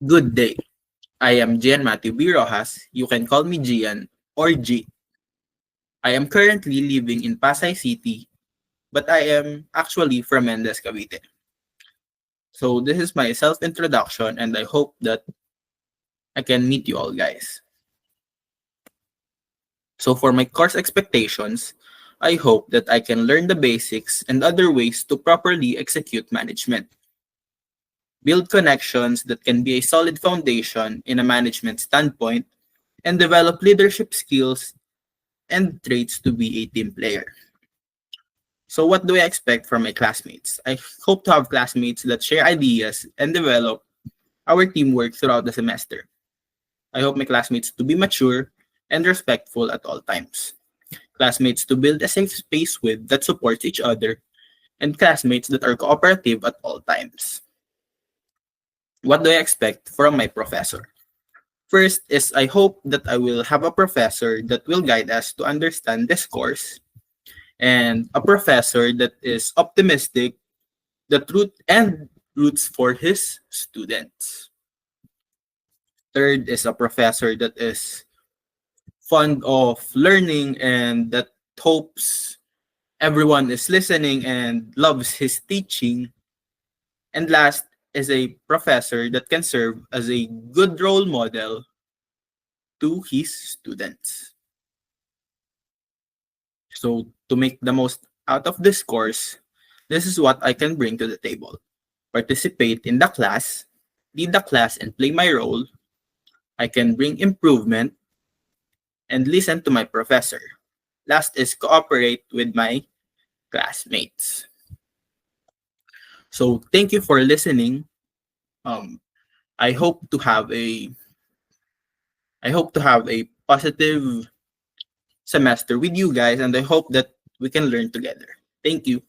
Good day. I am Gian Matthew B. Rojas. You can call me Gian or G. I am currently living in Pasay City, but I am actually from Mendez, Cavite. So this is my self-introduction and I hope that I can meet you all guys. So for my course expectations, I hope that I can learn the basics and other ways to properly execute management. Build connections that can be a solid foundation in a management standpoint and develop leadership skills and traits to be a team player. So what do I expect from my classmates? I hope to have classmates that share ideas and develop our teamwork throughout the semester. I hope my classmates to be mature and respectful at all times. Classmates to build a safe space with that supports each other and classmates that are cooperative at all times. What do I expect from my professor? First is I hope that I will have a professor that will guide us to understand this course and a professor that is optimistic, the truth and roots for his students. Third is a professor that is fond of learning and that hopes everyone is listening and loves his teaching. And last is a professor that can serve as a good role model to his students. So to make the most out of this course, this is what I can bring to the table. Participate in the class, lead the class and play my role. I can bring improvement and listen to my professor. Last is cooperate with my classmates. So thank you for listening. Um, I hope to have a positive semester with you guys and I hope that we can learn together. Thank you.